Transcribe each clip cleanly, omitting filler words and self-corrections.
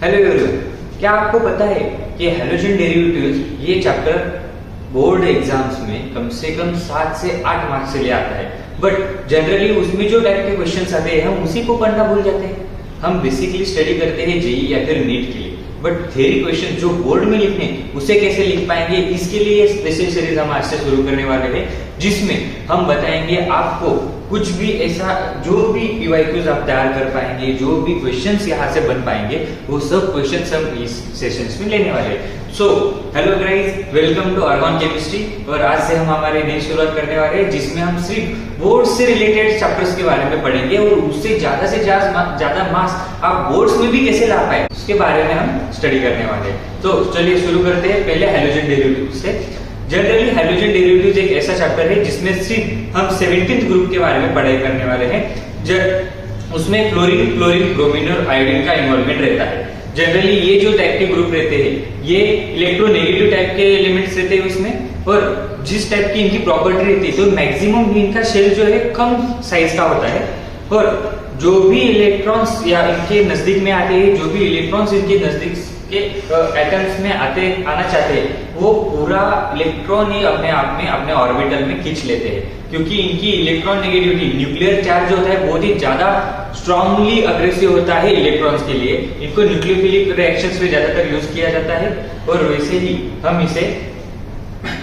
Hello everyone, क्या आपको पता है कि हैलोजन डेरिवेटिव्स ये चैप्टर बोर्ड एग्जाम्स में कम से कम 7 से 8 मार्क्स से ले आता है। बट जनरली उसमें जो टाइप के क्वेश्चंस आते हैं हम उसी को पढ़ना भूल जाते हैं। हम बेसिकली स्टडी करते हैं जेई या फिर नीट के लिए, बट थ्योरी क्वेश्चन जो बोर्ड में लिखने उसे कैसे लिख पाएंगे, इसके लिए स्पेशल सीरीज हम आज से शुरू करने वाले हैं, जिसमें हम बताएंगे आपको कुछ भी ऐसा जो भी पीवाईक्यूज आप तैयार कर पाएंगे, जो भी क्वेश्चंस यहाँ से बन पाएंगे, वो सब क्वेश्चंस हम इस सेशंस में लेने वाले हैं। So hello guys, welcome to organic chemistry. और आज से हम हमारे नई शुरुआत करने वाले हैं, जिसमें हम सिर्फ बोर्ड से रिलेटेड चैप्टर्स के बारे में पढ़ेंगे और उससे ज्यादा मार्क्स आप बोर्ड्स में भी कैसे ला पाए उसके बारे में हम स्टडी करने वाले हैं। तो चलिए शुरू करते हैं पहले हैलोजन डेरिवेटिव से। जनरली हैलोजन डेरिवेटिव्स एक ऐसा चैप्टर है जिसमें सिर्फ हम 17th ग्रुप के बारे में पढ़ाई करने वाले हैं। उसमें क्लोरीन, ब्रोमीन और आयोडीन का इन्वॉल्वमेंट रहता है। जनरली ये जो टाइप के ग्रुप रहते हैं ये इलेक्ट्रोनेगेटिव टाइप के एलिमेंट्स रहते हैं उसमें, और जिस टाइप की इनकी प्रॉपर्टी रहती है तो मैक्सिमम इनका शेल जो है कम साइज का होता है, और जो भी इलेक्ट्रॉन्स या इनके नजदीक में आते हैं, जो भी इलेक्ट्रॉन्स इनके नजदीक के एटम्स में आना चाहते हैं, वो पूरा इलेक्ट्रॉन ही अपने आप में अपने ऑर्बिटल में खींच लेते हैं, क्योंकि इनकी इलेक्ट्रॉन नेगेटिविटी, न्यूक्लियर चार्ज होता है बहुत ही ज्यादा स्ट्रांगली अग्रेसिव होता है इलेक्ट्रॉन्स के लिए। इनको न्यूक्लियोफिलिक रिएक्शंस में ज्यादातर यूज किया जाता है, और वैसे ही हम इसे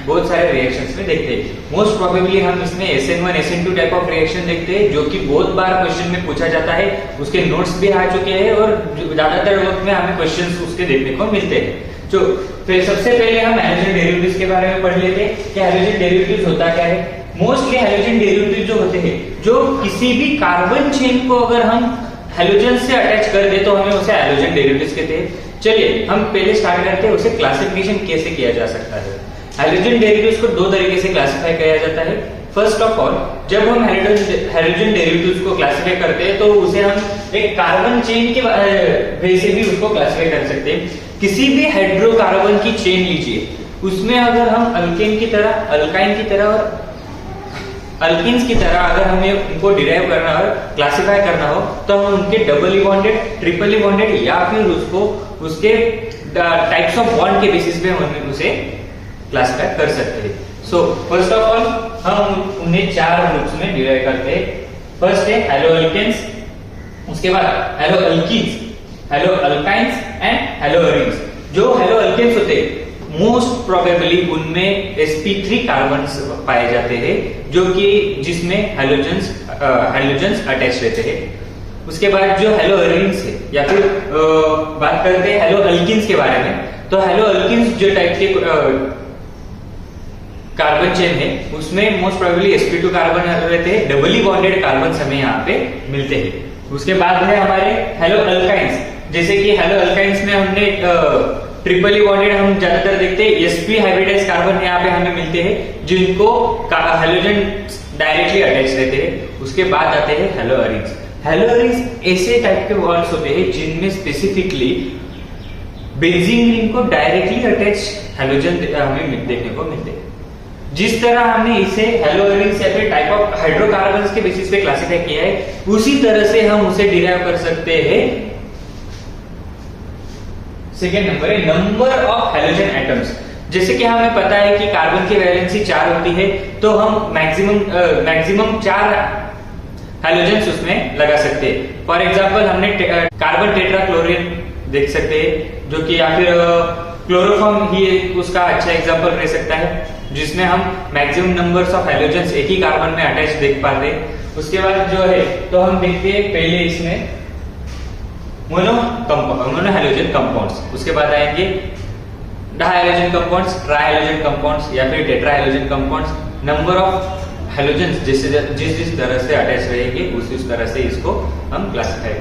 बहुत सारे रिएक्शंस में देखते हैं। मोस्ट प्रोबेबली हम इसमें SN1 SN2 type of reaction देखते हैं, जो कि बहुत बार क्वेश्चन में पूछा जाता है। उसके नोट्स भी आ चुके हैं और ज्यादातर वक्त में हमें क्वेश्चंस उसके देखने को मिलते हैं। तो फिर सबसे पहले हम हैलोजन डेरिवेटिव्स के बारे में पढ़ लेते हैं कि हैलोजन डेरिवेटिव्स होता क्या है। मोस्टली हैलोजन डेरिवेटिव जो होते हैं, जो किसी भी कार्बन चेन को अगर हम हैलोजन से अटैच कर दे तो हमें उसे हैलोजन डेरिवेटिव्स कहते हैं। चलिए हम पहले स्टार्ट करते हैं उसे क्लासिफिकेशन कैसे किया जा सकता है। हैलोजन डेरिवेटिव्स को दो तरीके से क्लासिफाई किया जाता है। फर्स्ट ऑफ ऑल, जब हम हैलोजन डेरिवेटिव्स को क्लासिफाई करते हैं तो उसे हम एक कार्बन चेन के वे से भी उसको क्लासिफाई कर सकते हैं। किसी भी हाइड्रोकार्बन की चेन लीजिए, उसमें अगर हम अल्केन की तरह, अल्काइन की तरह और अल्किन्स की तरह अगर हमें उनको डिराइव करना और क्लासिफाई करना हो, तो हम उनके डबली बॉन्डेड, ट्रिपली बॉन्डेड या फिर उसको उसके टाइप्स ऑफ बॉन्ड के बेसिस पे हम उसे क्लासिफाई कर सकते हैं। सो फर्स्ट ऑफ ऑल हम उन्हें 4 ग्रुप्स में डिवाइड करते हैं। फर्स्ट है हैलो अल्केन्स, उसके बाद hello alkenes, hello alkynes and hello arenes. जो हैलो अल्केन्स होते हैं मोस्ट प्रोबेबली उनमें sp3 कार्बन्स पाए जाते हैं, जो कि जिसमें हैलोजन्स अटैच रहते हैं। उसके बाद जो हैलो अरीन्स है, या फिर बात करते हैं हैलो अल्किन्स के बारे में, तो हैलो अल्किन्स जो टाइप के कार्बन चेन है उसमें मोस्ट प्रोबेबली sp2 कार्बन रहते हैं, डबली बॉन्डेड कार्बन हमें यहाँ पे मिलते हैं। उसके बाद है हमारे हैलो अल्काइंस, जैसे कि हैलो अल्काइंस में हमने ट्रिपली बॉन्डेड हम ज्यादातर देखते हैं, sp हाइब्रिडाइज कार्बन यहाँ पे हमें मिलते हैं, जिनको हैलोजन डायरेक्टली अटैच रहते हैं। उसके बाद आते हैं हैलो अरीन्स। हैलो अरीन्स ऐसे टाइप के बॉन्ड्स होते हैं जिनमें स्पेसिफिकली बेंजीन रिंग को डायरेक्टली अटैच हैलोजन हमें देखने को मिलते हैं। जिस तरह हमने इसे हैलो अरीन्स या फिर टाइप ऑफ हाइड्रोकार्बन्स के बेसिस पे क्लासिफाई किया है, उसी तरह से हम उसे डिराइव कर सकते हैं। सेकेंड नंबर है नंबर ऑफ हैलोजन एटम्स। जैसे कि हमें पता है कि कार्बन की वैलेंसी 4 होती है, तो हम मैक्सिमम 4 हैलोजन्स उसमें लगा सकते हैं। फॉर एग्जांपल हमने कार्बन टेट्राक्लोरीन देख सकते हैं, जो कि या फिर क्लोरोफॉर्म ही उसका अच्छा एग्जांपल रह सकता है, जिसमें हम मैक्सिमम नंबर्स ऑफ हैलोजन्स एक ही कार्बन में अटैच देख पाते हैं। उसके बाद जो है तो हम देखते हैं पहले इसमें मोनो हैलोजन कंपाउंड्स, उसके बाद आएंगे डायहाइलोजन कंपाउंड्स, ट्राइहाइलोजन कंपाउंड्स या फिर टेट्राहाइलोजन कंपाउंड्स। नंबर ऑफ हैलोजन्स जिस तरह से अटैच रहेंगे उस तरह से इसको हम क्लासिफाई